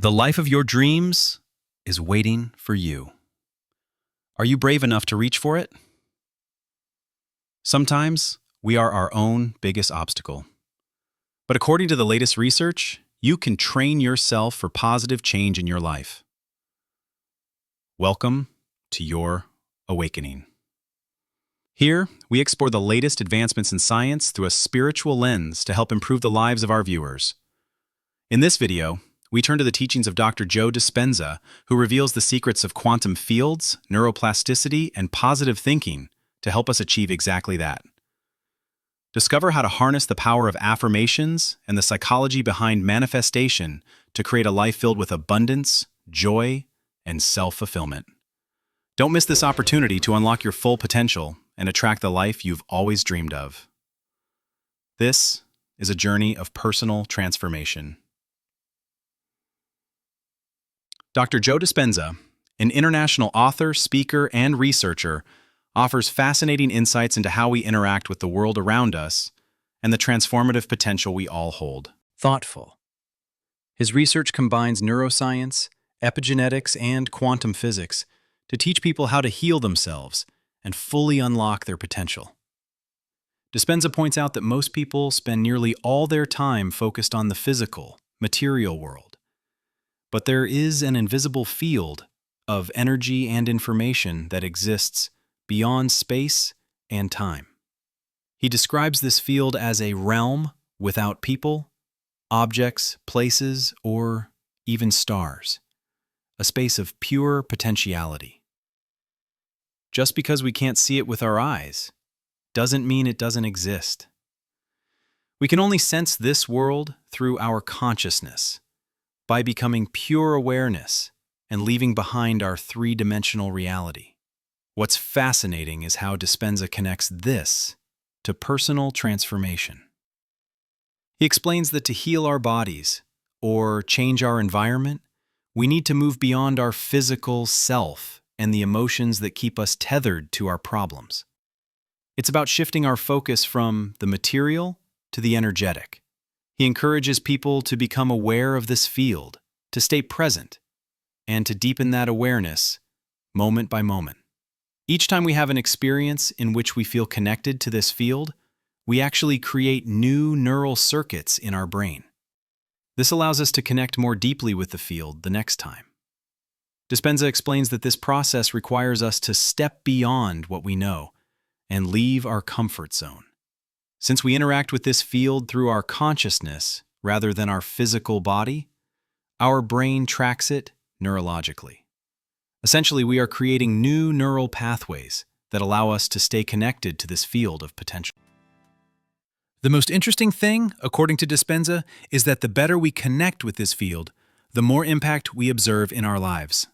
The life of your dreams is waiting for you. Are you brave enough to reach for it? Sometimes we are our own biggest obstacle. But according to the latest research, you can train yourself for positive change in your life. Welcome to your awakening. Here, we explore the latest advancements in science through a spiritual lens to help improve the lives of our viewers. In this video, we turn to the teachings of Dr. Joe Dispenza, who reveals the secrets of quantum fields, neuroplasticity, and positive thinking to help us achieve exactly that. Discover how to harness the power of affirmations and the psychology behind manifestation to create a life filled with abundance, joy, and self-fulfillment. Don't miss this opportunity to unlock your full potential and attract the life you've always dreamed of. This is a journey of personal transformation. Dr. Joe Dispenza, an international author, speaker, and researcher, offers fascinating insights into how we interact with the world around us and the transformative potential we all hold. Thoughtful. His research combines neuroscience, epigenetics, and quantum physics to teach people how to heal themselves and fully unlock their potential. Dispenza points out that most people spend nearly all their time focused on the physical, material world. But there is an invisible field of energy and information that exists beyond space and time. He describes this field as a realm without people, objects, places, or even stars, a space of pure potentiality. Just because we can't see it with our eyes doesn't mean it doesn't exist. We can only sense this world through our consciousness, by becoming pure awareness and leaving behind our three-dimensional reality. What's fascinating is how Dispenza connects this to personal transformation. He explains that to heal our bodies or change our environment, we need to move beyond our physical self and the emotions that keep us tethered to our problems. It's about shifting our focus from the material to the energetic. He encourages people to become aware of this field, to stay present, and to deepen that awareness moment by moment. Each time we have an experience in which we feel connected to this field, we actually create new neural circuits in our brain. This allows us to connect more deeply with the field the next time. Dispenza explains that this process requires us to step beyond what we know and leave our comfort zone. Since we interact with this field through our consciousness rather than our physical body, our brain tracks it neurologically. Essentially, we are creating new neural pathways that allow us to stay connected to this field of potential. The most interesting thing, according to Dispenza, is that the better we connect with this field, the more impact we observe in our lives.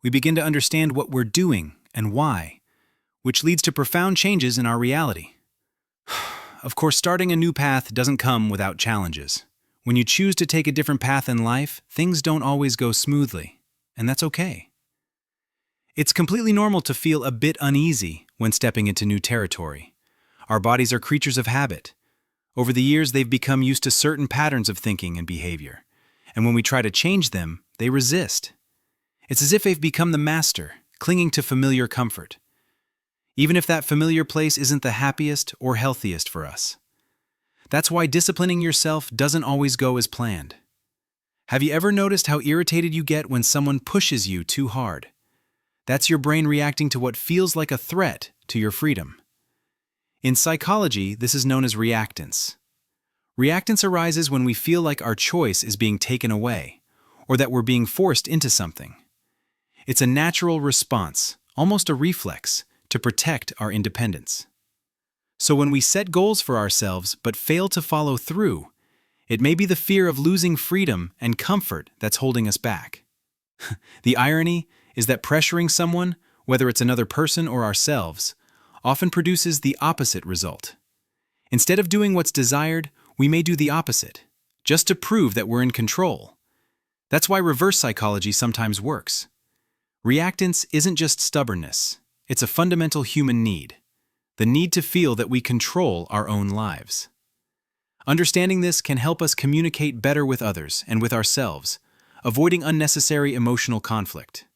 We begin to understand what we're doing and why, which leads to profound changes in our reality. Of course, starting a new path doesn't come without challenges. When you choose to take a different path in life, things don't always go smoothly, and that's okay. It's completely normal to feel a bit uneasy when stepping into new territory. Our bodies are creatures of habit. Over the years, they've become used to certain patterns of thinking and behavior, and when we try to change them, they resist. It's as if they've become the master, clinging to familiar comfort, even if that familiar place isn't the happiest or healthiest for us. That's why disciplining yourself doesn't always go as planned. Have you ever noticed how irritated you get when someone pushes you too hard? That's your brain reacting to what feels like a threat to your freedom. In psychology, this is known as reactance. Reactance arises when we feel like our choice is being taken away, or that we're being forced into something. It's a natural response, almost a reflex, to protect our independence. So when we set goals for ourselves but fail to follow through, it may be the fear of losing freedom and comfort that's holding us back. The irony is that pressuring someone, whether it's another person or ourselves, often produces the opposite result. Instead of doing what's desired, we may do the opposite, just to prove that we're in control. That's why reverse psychology sometimes works. Reactance isn't just stubbornness. It's a fundamental human need, the need to feel that we control our own lives. Understanding this can help us communicate better with others and with ourselves, avoiding unnecessary emotional conflict.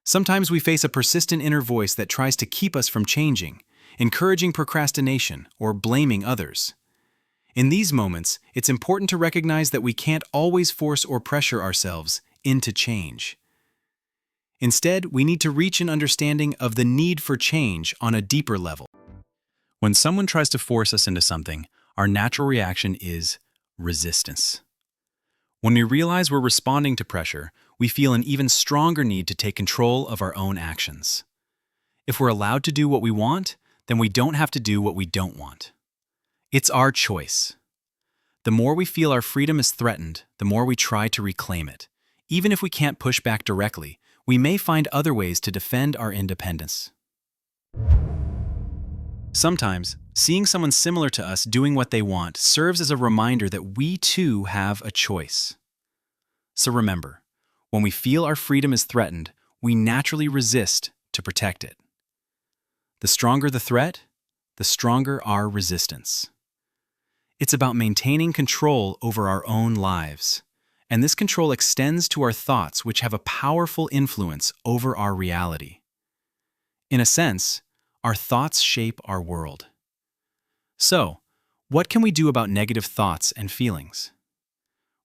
Sometimes we face a persistent inner voice that tries to keep us from changing, encouraging procrastination or blaming others. In these moments, it's important to recognize that we can't always force or pressure ourselves into change. Instead, we need to reach an understanding of the need for change on a deeper level. When someone tries to force us into something, our natural reaction is resistance. When we realize we're responding to pressure, we feel an even stronger need to take control of our own actions. If we're allowed to do what we want, then we don't have to do what we don't want. It's our choice. The more we feel our freedom is threatened, the more we try to reclaim it. Even if we can't push back directly, we may find other ways to defend our independence. Sometimes, seeing someone similar to us doing what they want serves as a reminder that we too have a choice. So remember, when we feel our freedom is threatened, we naturally resist to protect it. The stronger the threat, the stronger our resistance. It's about maintaining control over our own lives, and this control extends to our thoughts, which have a powerful influence over our reality. In a sense, our thoughts shape our world. So, what can we do about negative thoughts and feelings?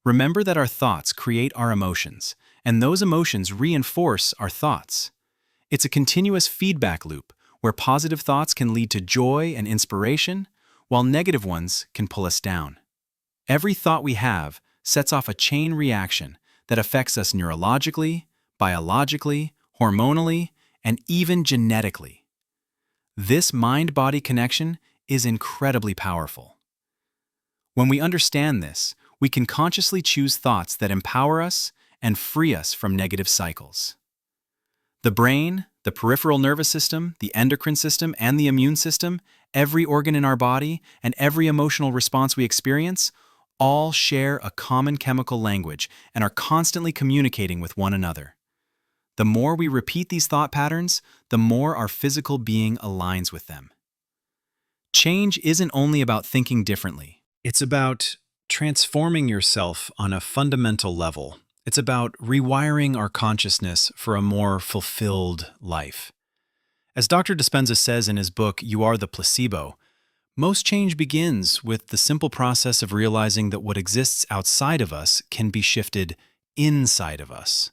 Remember that our thoughts create our emotions, and those emotions reinforce our thoughts. It's a continuous feedback loop where positive thoughts can lead to joy and inspiration, while negative ones can pull us down. Every thought we have sets off a chain reaction that affects us neurologically, biologically, hormonally, and even genetically. This mind-body connection is incredibly powerful. When we understand this, we can consciously choose thoughts that empower us and free us from negative cycles. The brain, the peripheral nervous system, the endocrine system, and the immune system, every organ in our body, and every emotional response we experience, all share a common chemical language and are constantly communicating with one another. The more we repeat these thought patterns, the more our physical being aligns with them. Change isn't only about thinking differently. It's about transforming yourself on a fundamental level. It's about rewiring our consciousness for a more fulfilled life. As Dr. Dispenza says in his book, You Are the Placebo, most change begins with the simple process of realizing that what exists outside of us can be shifted inside of us.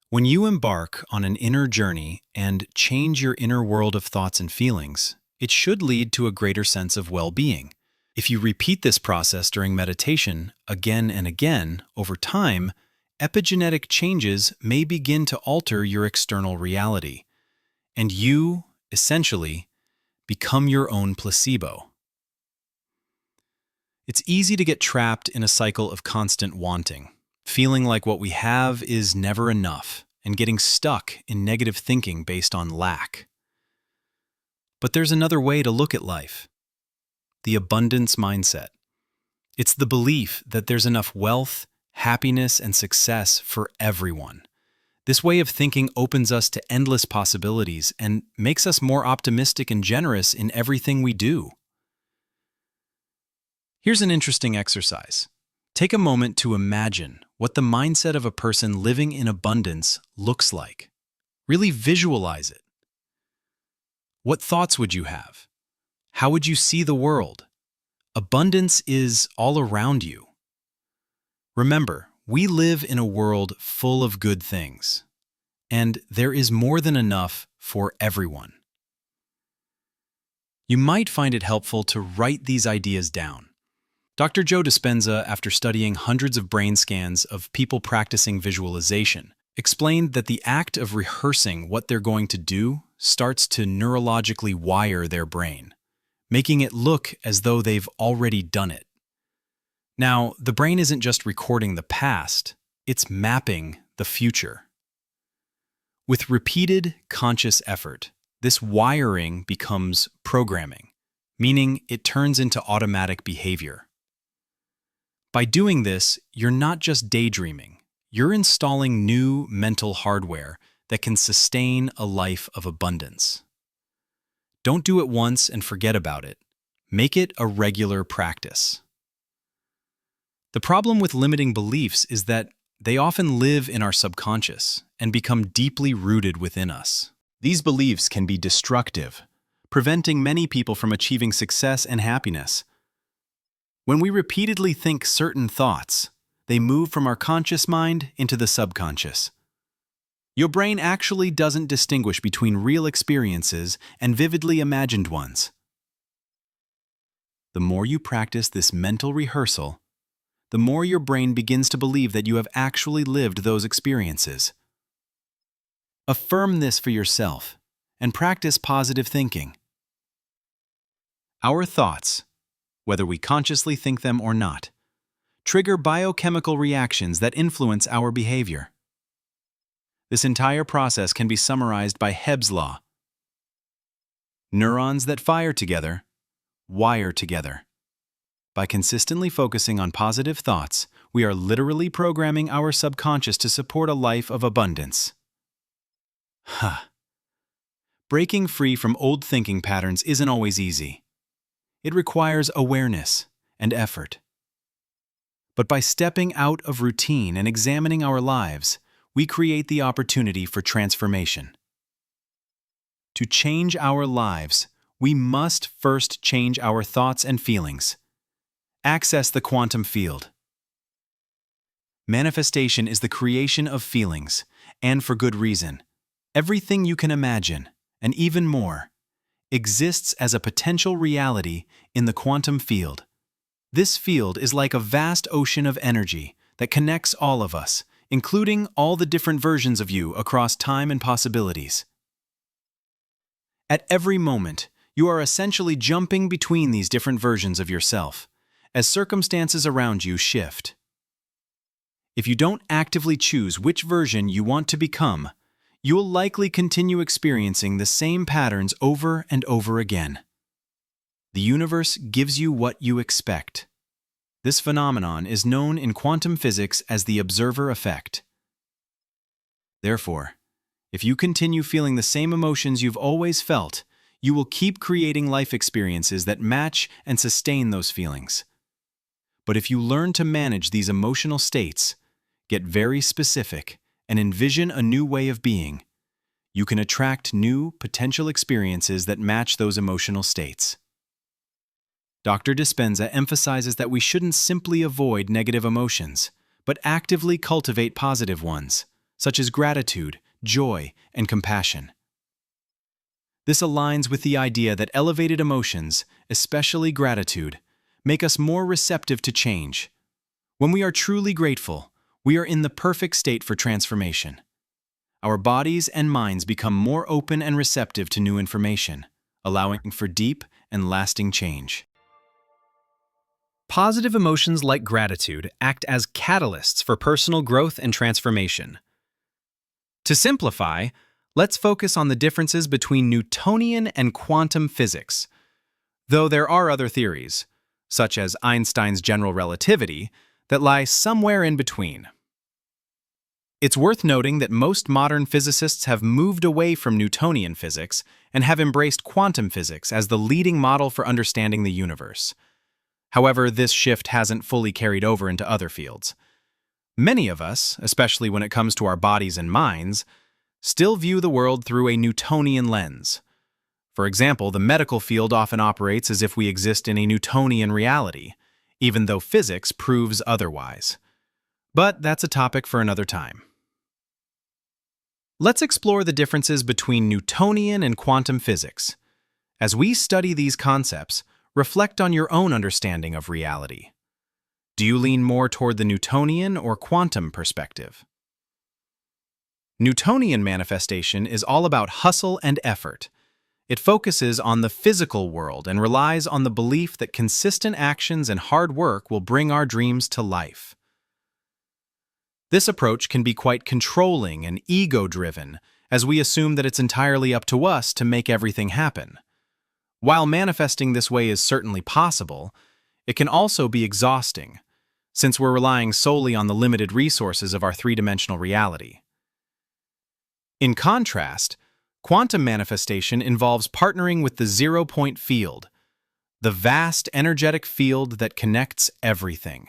When you embark on an inner journey and change your inner world of thoughts and feelings, it should lead to a greater sense of well-being. If you repeat this process during meditation again and again, over time, epigenetic changes may begin to alter your external reality, and you, essentially, become your own placebo. It's easy to get trapped in a cycle of constant wanting, feeling like what we have is never enough, and getting stuck in negative thinking based on lack. But there's another way to look at life: the abundance mindset. It's the belief that there's enough wealth, happiness, and success for everyone. This way of thinking opens us to endless possibilities and makes us more optimistic and generous in everything we do. Here's an interesting exercise. Take a moment to imagine what the mindset of a person living in abundance looks like. Really visualize it. What thoughts would you have? How would you see the world? Abundance is all around you. Remember, we live in a world full of good things, and there is more than enough for everyone. You might find it helpful to write these ideas down. Dr. Joe Dispenza, after studying hundreds of brain scans of people practicing visualization, explained that the act of rehearsing what they're going to do starts to neurologically wire their brain, making it look as though they've already done it. Now, the brain isn't just recording the past, it's mapping the future. With repeated conscious effort, this wiring becomes programming, meaning it turns into automatic behavior. By doing this, you're not just daydreaming, you're installing new mental hardware that can sustain a life of abundance. Don't do it once and forget about it. Make it a regular practice. The problem with limiting beliefs is that they often live in our subconscious and become deeply rooted within us. These beliefs can be destructive, preventing many people from achieving success and happiness. When we repeatedly think certain thoughts, they move from our conscious mind into the subconscious. Your brain actually doesn't distinguish between real experiences and vividly imagined ones. The more you practice this mental rehearsal, the more your brain begins to believe that you have actually lived those experiences. Affirm this for yourself and practice positive thinking. Our thoughts, whether we consciously think them or not, trigger biochemical reactions that influence our behavior. This entire process can be summarized by Hebb's law. Neurons that fire together, wire together. By consistently focusing on positive thoughts, we are literally programming our subconscious to support a life of abundance. Breaking free from old thinking patterns isn't always easy. It requires awareness and effort. But by stepping out of routine and examining our lives, we create the opportunity for transformation. To change our lives, we must first change our thoughts and feelings. Access the quantum field. Manifestation is the creation of feelings, and for good reason. Everything you can imagine, and even more, exists as a potential reality in the quantum field. This field is like a vast ocean of energy that connects all of us, including all the different versions of you across time and possibilities. At every moment, you are essentially jumping between these different versions of yourself, as circumstances around you shift. If you don't actively choose which version you want to become, you will likely continue experiencing the same patterns over and over again. The universe gives you what you expect. This phenomenon is known in quantum physics as the observer effect. Therefore, if you continue feeling the same emotions you've always felt, you will keep creating life experiences that match and sustain those feelings. But if you learn to manage these emotional states, get very specific, and envision a new way of being, you can attract new, potential experiences that match those emotional states. Dr. Dispenza emphasizes that we shouldn't simply avoid negative emotions, but actively cultivate positive ones, such as gratitude, joy, and compassion. This aligns with the idea that elevated emotions, especially gratitude, make us more receptive to change. When we are truly grateful, we are in the perfect state for transformation. Our bodies and minds become more open and receptive to new information, allowing for deep and lasting change. Positive emotions like gratitude act as catalysts for personal growth and transformation. To simplify, let's focus on the differences between Newtonian and quantum physics, though there are other theories, such as Einstein's general relativity, that lie somewhere in between. It's worth noting that most modern physicists have moved away from Newtonian physics and have embraced quantum physics as the leading model for understanding the universe. However, this shift hasn't fully carried over into other fields. Many of us, especially when it comes to our bodies and minds, still view the world through a Newtonian lens. For example, the medical field often operates as if we exist in a Newtonian reality, even though physics proves otherwise. But that's a topic for another time. Let's explore the differences between Newtonian and quantum physics. As we study these concepts, reflect on your own understanding of reality. Do you lean more toward the Newtonian or quantum perspective? Newtonian manifestation is all about hustle and effort. It focuses on the physical world and relies on the belief that consistent actions and hard work will bring our dreams to life. This approach can be quite controlling and ego-driven, as we assume that it's entirely up to us to make everything happen. While manifesting this way is certainly possible, it can also be exhausting, since we're relying solely on the limited resources of our three-dimensional reality. In contrast, quantum manifestation involves partnering with the zero-point field, the vast energetic field that connects everything.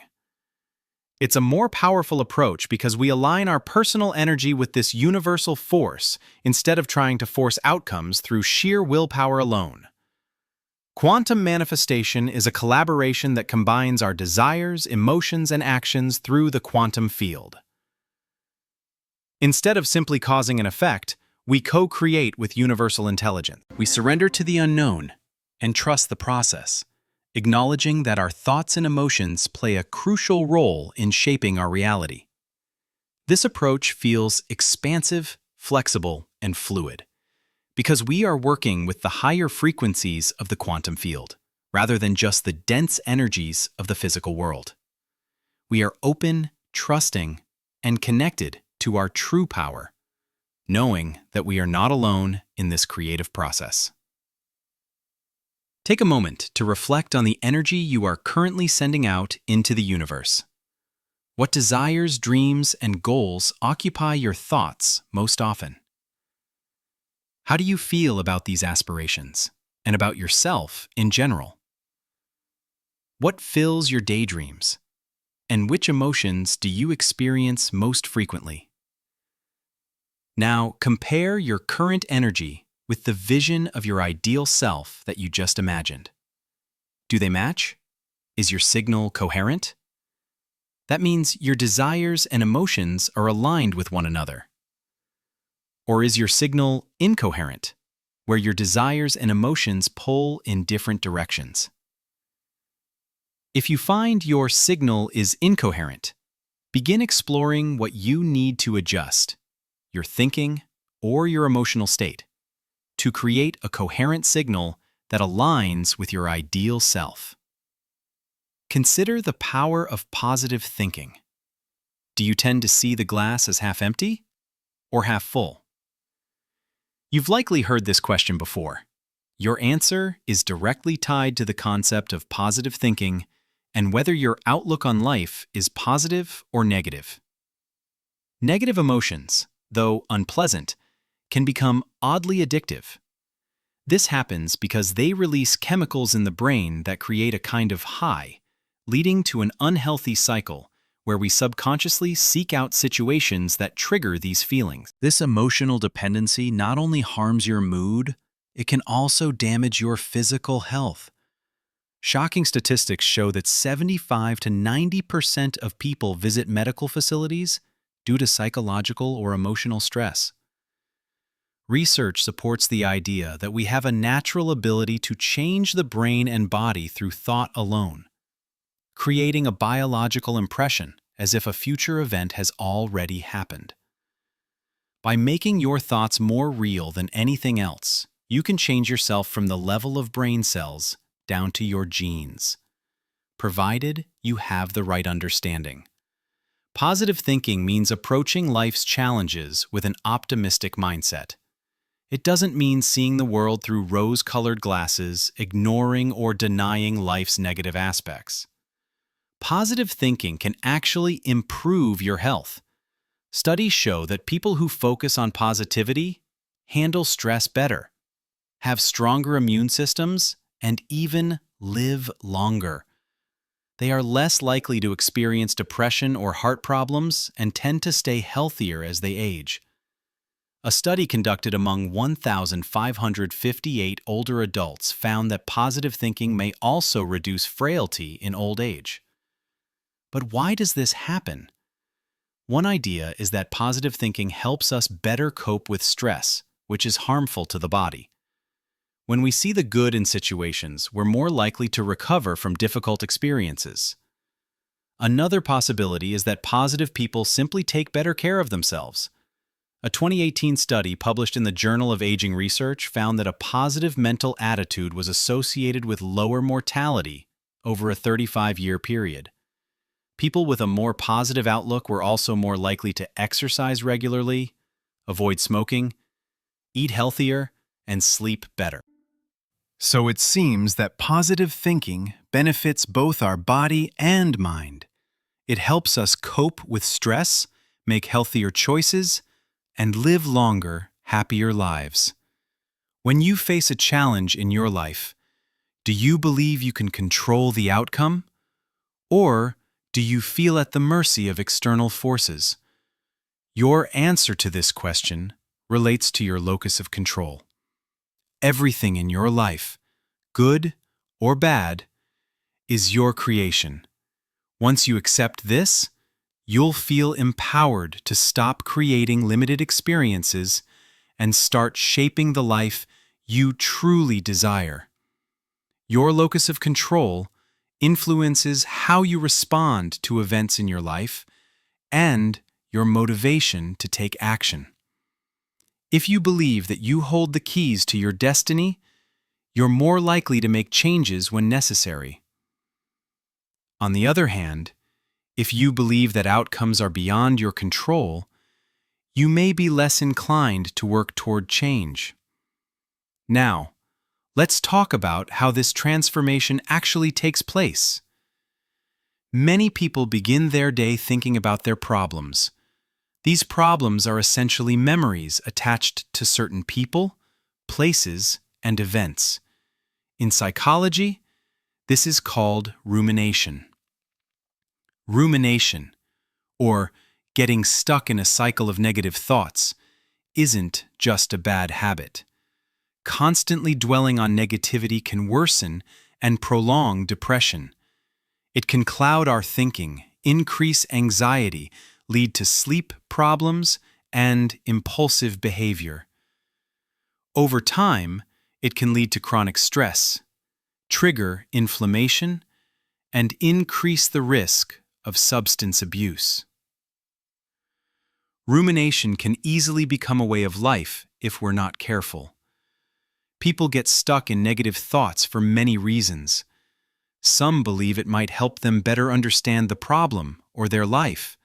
It's a more powerful approach because we align our personal energy with this universal force instead of trying to force outcomes through sheer willpower alone. Quantum manifestation is a collaboration that combines our desires, emotions, and actions through the quantum field. Instead of simply causing an effect, we co-create with universal intelligence. We surrender to the unknown and trust the process, acknowledging that our thoughts and emotions play a crucial role in shaping our reality. This approach feels expansive, flexible, and fluid, because we are working with the higher frequencies of the quantum field, rather than just the dense energies of the physical world. We are open, trusting, and connected to our true power, knowing that we are not alone in this creative process. Take a moment to reflect on the energy you are currently sending out into the universe. What desires, dreams, and goals occupy your thoughts most often? How do you feel about these aspirations and about yourself in general? What fills your daydreams? And which emotions do you experience most frequently? Now, compare your current energy with the vision of your ideal self that you just imagined. Do they match? Is your signal coherent? That means your desires and emotions are aligned with one another. Or is your signal incoherent, where your desires and emotions pull in different directions? If you find your signal is incoherent, begin exploring what you need to adjust, your thinking or your emotional state, to create a coherent signal that aligns with your ideal self. Consider the power of positive thinking. Do you tend to see the glass as half empty or half full? You've likely heard this question before. Your answer is directly tied to the concept of positive thinking and whether your outlook on life is positive or negative. Negative emotions, though unpleasant, can become oddly addictive. This happens because they release chemicals in the brain that create a kind of high, leading to an unhealthy cycle where we subconsciously seek out situations that trigger these feelings. This emotional dependency not only harms your mood, it can also damage your physical health. Shocking statistics show that 75 to 90% of people visit medical facilities due to psychological or emotional stress. Research supports the idea that we have a natural ability to change the brain and body through thought alone, creating a biological impression as if a future event has already happened. By making your thoughts more real than anything else, you can change yourself from the level of brain cells down to your genes, provided you have the right understanding. Positive thinking means approaching life's challenges with an optimistic mindset. It doesn't mean seeing the world through rose-colored glasses, ignoring or denying life's negative aspects. Positive thinking can actually improve your health. Studies show that people who focus on positivity handle stress better, have stronger immune systems, and even live longer. They are less likely to experience depression or heart problems and tend to stay healthier as they age. A study conducted among 1,558 older adults found that positive thinking may also reduce frailty in old age. But why does this happen? One idea is that positive thinking helps us better cope with stress, which is harmful to the body. When we see the good in situations, we're more likely to recover from difficult experiences. Another possibility is that positive people simply take better care of themselves. A 2018 study published in the Journal of Aging Research found that a positive mental attitude was associated with lower mortality over a 35-year period. People with a more positive outlook were also more likely to exercise regularly, avoid smoking, eat healthier, and sleep better. So it seems that positive thinking benefits both our body and mind. It helps us cope with stress, make healthier choices, and live longer, happier lives. When you face a challenge in your life, do you believe you can control the outcome? Or do Do you feel at the mercy of external forces? Your answer to this question relates to your locus of control. Everything in your life, good or bad, is your creation. Once you accept this, you'll feel empowered to stop creating limited experiences and start shaping the life you truly desire. Your locus of control influences how you respond to events in your life and your motivation to take action. If you believe that you hold the keys to your destiny, you're more likely to make changes when necessary. On the other hand, if you believe that outcomes are beyond your control, you may be less inclined to work toward change. Now, let's talk about how this transformation actually takes place. Many people begin their day thinking about their problems. These problems are essentially memories attached to certain people, places, and events. In psychology, this is called rumination. Rumination, or getting stuck in a cycle of negative thoughts, isn't just a bad habit. Constantly dwelling on negativity can worsen and prolong depression. It can cloud our thinking, increase anxiety, lead to sleep problems, and impulsive behavior. Over time, it can lead to chronic stress, trigger inflammation, and increase the risk of substance abuse. Rumination can easily become a way of life if we're not careful. People get stuck in negative thoughts for many reasons. Some believe it might help them better understand the problem or their life.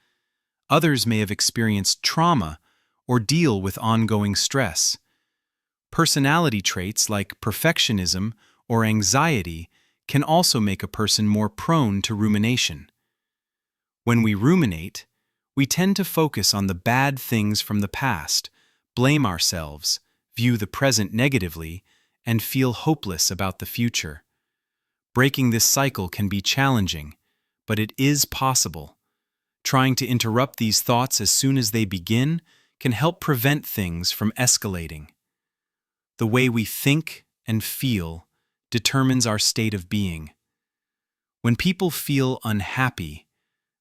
Others may have experienced trauma or deal with ongoing stress. Personality traits like perfectionism or anxiety can also make a person more prone to rumination. When we ruminate, we tend to focus on the bad things from the past, blame ourselves, view the present negatively, and feel hopeless about the future. Breaking this cycle can be challenging, but it is possible. Trying to interrupt these thoughts as soon as they begin can help prevent things from escalating. The way we think and feel determines our state of being. When people feel unhappy,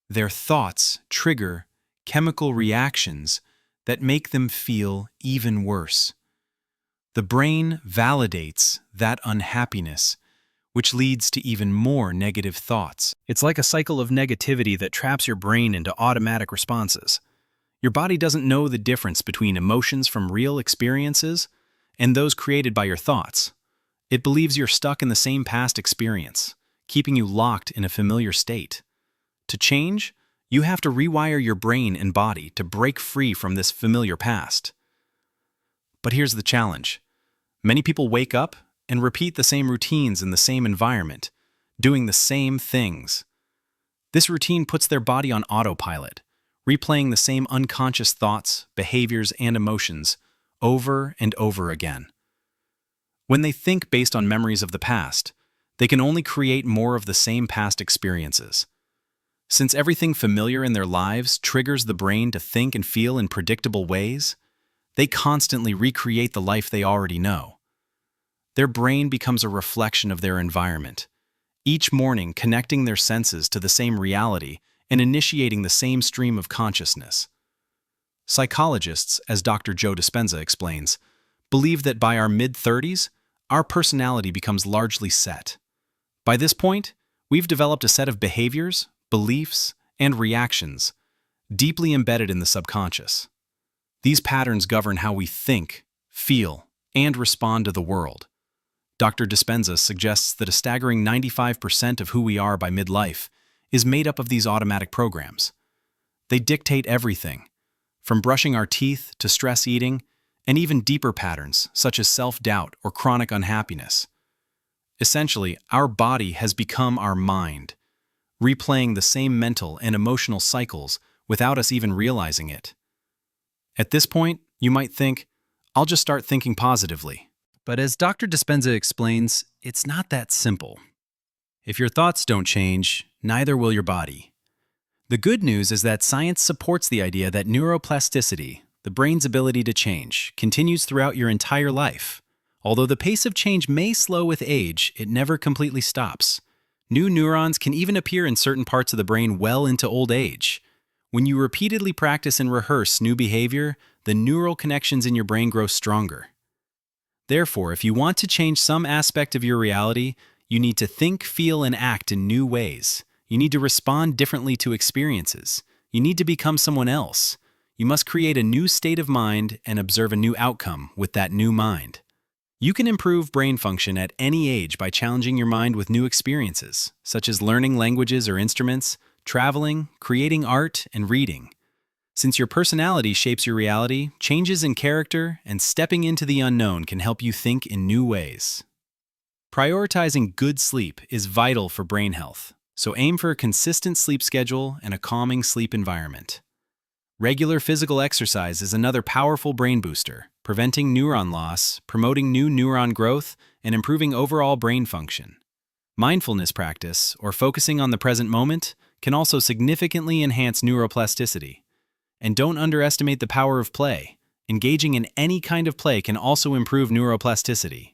their thoughts trigger chemical reactions that make them feel even worse. The brain validates that unhappiness, which leads to even more negative thoughts. It's like a cycle of negativity that traps your brain into automatic responses. Your body doesn't know the difference between emotions from real experiences and those created by your thoughts. It believes you're stuck in the same past experience, keeping you locked in a familiar state. To change, you have to rewire your brain and body to break free from this familiar past. But here's the challenge. Many people wake up and repeat the same routines in the same environment, doing the same things. This routine puts their body on autopilot, replaying the same unconscious thoughts, behaviors, and emotions over and over again. When they think based on memories of the past, they can only create more of the same past experiences. Since everything familiar in their lives triggers the brain to think and feel in predictable ways, they constantly recreate the life they already know. Their brain becomes a reflection of their environment, each morning connecting their senses to the same reality and initiating the same stream of consciousness. Psychologists, as Dr. Joe Dispenza explains, believe that by our mid-30s, our personality becomes largely set. By this point, we've developed a set of behaviors, beliefs, and reactions deeply embedded in the subconscious. These patterns govern how we think, feel, and respond to the world. Dr. Dispenza suggests that a staggering 95% of who we are by midlife is made up of these automatic programs. They dictate everything, from brushing our teeth to stress eating, and even deeper patterns such as self-doubt or chronic unhappiness. Essentially, our body has become our mind, replaying the same mental and emotional cycles without us even realizing it. At this point, you might think, I'll just start thinking positively. But as Dr. Dispenza explains, it's not that simple. If your thoughts don't change, neither will your body. The good news is that science supports the idea that neuroplasticity, the brain's ability to change, continues throughout your entire life. Although the pace of change may slow with age, it never completely stops. New neurons can even appear in certain parts of the brain well into old age. When you repeatedly practice and rehearse new behavior, the neural connections in your brain grow stronger. Therefore, if you want to change some aspect of your reality, you need to think, feel, and act in new ways. You need to respond differently to experiences. You need to become someone else. You must create a new state of mind and observe a new outcome with that new mind. You can improve brain function at any age by challenging your mind with new experiences, such as learning languages or instruments, traveling, creating art, and reading. Since your personality shapes your reality, changes in character and stepping into the unknown can help you think in new ways. Prioritizing good sleep is vital for brain health, so aim for a consistent sleep schedule and a calming sleep environment. Regular physical exercise is another powerful brain booster, preventing neuron loss, promoting new neuron growth, and improving overall brain function. Mindfulness practice, or focusing on the present moment, can also significantly enhance neuroplasticity. And don't underestimate the power of play. Engaging in any kind of play can also improve neuroplasticity.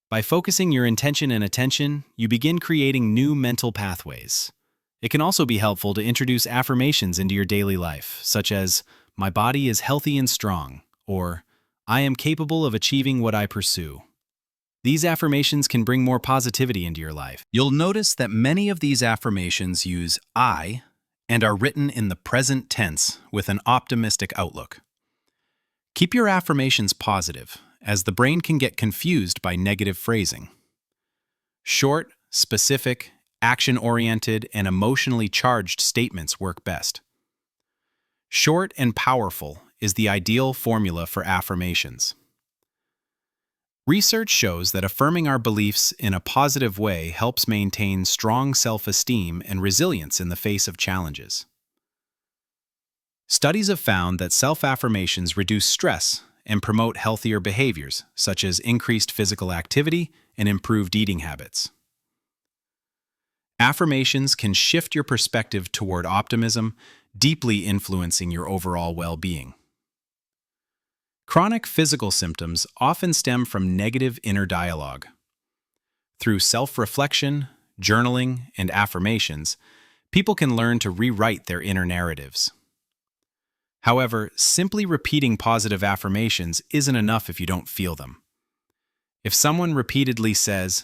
By focusing your intention and attention, you begin creating new mental pathways. It can also be helpful to introduce affirmations into your daily life, such as, "My body is healthy and strong," or "I am capable of achieving what I pursue." These affirmations can bring more positivity into your life. You'll notice that many of these affirmations use I and are written in the present tense with an optimistic outlook. Keep your affirmations positive, as the brain can get confused by negative phrasing. Short, specific, action-oriented, and emotionally charged statements work best. Short and powerful is the ideal formula for affirmations. Research shows that affirming our beliefs in a positive way helps maintain strong self-esteem and resilience in the face of challenges. Studies have found that self-affirmations reduce stress and promote healthier behaviors, such as increased physical activity and improved eating habits. Affirmations can shift your perspective toward optimism, deeply influencing your overall well-being. Chronic physical symptoms often stem from negative inner dialogue. Through self-reflection, journaling, and affirmations, people can learn to rewrite their inner narratives. However, simply repeating positive affirmations isn't enough if you don't feel them. If someone repeatedly says,